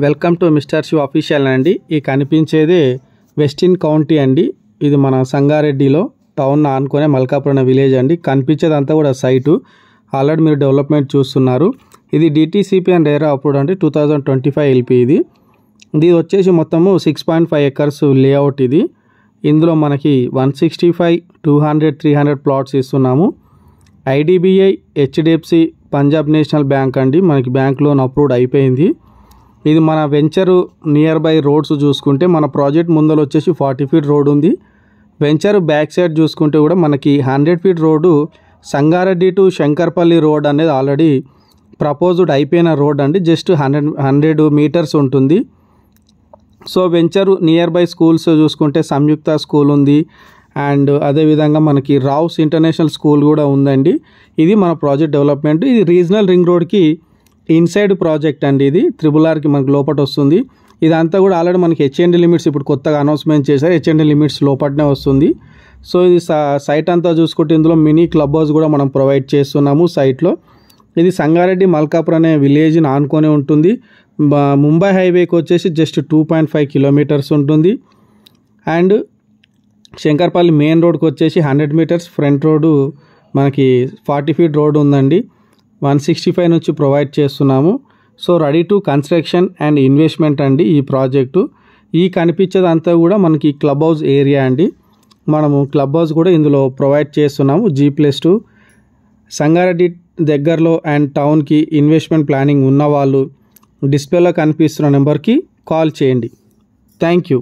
Welcome to mister Shiv official అండి. ఈ కనిపించేది వెస్టిన్ కౌంటీ అండి. ఇది మన సంగారెడ్డిలో టౌన్ ఆనుకునే మల్కాపురం విలేజ్ అండి. కనిపించేదంతా కూడా సైటు ఆల్రెడీ మీరు డెవలప్మెంట్ చూస్తున్నారు. ఇది డిటీసీపీ అండ్ రేరా అప్రూవ్డ్ అండి. 2025 LP ఇది వచ్చేసి మొత్తము 6.5 acres లేఅవుట్. ఇందులో మనకి 165, 200, 300 ప్లాట్స్ ఇస్తున్నాము. IDBI, HDFC, Punjab national bank అండి. మనకి బ్యాంక్ లోన్ అప్రూవ్డ్ అయిపోయింది. ఇది మన వెంచరు నియర్ బై రోడ్స్ చూసుకుంటే మన ప్రాజెక్ట్ ముందర వచ్చేసి 40 feet రోడ్ ఉంది. వెంచర్ బ్యాక్ సైడ్ చూసుకుంటే కూడా మనకి 100 feet road Sangareddy to Shankarpalli road అనేది ఆల్రెడీ ప్రపోజ్డ్ అయిపోయిన రోడ్ అండి. జస్ట్ 100 meters ఉంటుంది. So venture near by schools చూసుకుంటే సంయుక్త స్కూల్ ఉంది అండ్ అదేవిధంగా మనకి రావ్స్ ఇంటర్నేషనల్ స్కూల్ కూడా ఉందండి. ఇది మన ప్రాజెక్ట్ డెవలప్మెంట్. ఇది రీజనల్ రింగ్ రోడ్కి ఇన్సైడ్ ప్రాజెక్ట్ అండి. ఇది RRRకి మనకి లోపల వస్తుంది. ఇదంతా కూడా ఆల్రెడీ మనకి HND లిమిట్స్ ఇప్పుడు కొత్తగా అనౌన్స్మెంట్ చేశారు. HND లిమిట్స్ లోపలనే వస్తుంది. సో ఇది సైట్ అంతా చూసుకుంటే ఇందులో మినీ క్లబ్ హౌస్ కూడా మనం ప్రొవైడ్ చేస్తున్నాము సైట్లో. ఇది సంగారెడ్డి మల్కాపురం అనే విలేజ్ని ఆనుకొని ఉంటుంది. ముంబై హైవేకి వచ్చేసి జస్ట్ 2.5 kilometers ఉంటుంది. అండ్ శంకర్పల్లి మెయిన్ రోడ్కి వచ్చేసి 100 meters, ఫ్రంట్ రోడ్డు మనకి 40 feet రోడ్ ఉందండి. 165 నుంచి ప్రొవైడ్ చేస్తున్నాము. So ready to construction and investment అండి ఈ ప్రాజెక్టు. ఈ కనిపించేదంతా కూడా మనకి క్లబ్ హౌస్ ఏరియా అండి. మనము క్లబ్ హౌస్ కూడా ఇందులో ప్రొవైడ్ చేస్తున్నాము. G+2 సంగారెడ్డి దగ్గరలో అండ్ టౌన్కి ఇన్వెస్ట్మెంట్ ప్లానింగ్ ఉన్నవాళ్ళు డిస్ప్లేలో కనిపిస్తున్న నెంబర్కి కాల్ చేయండి. Thank you.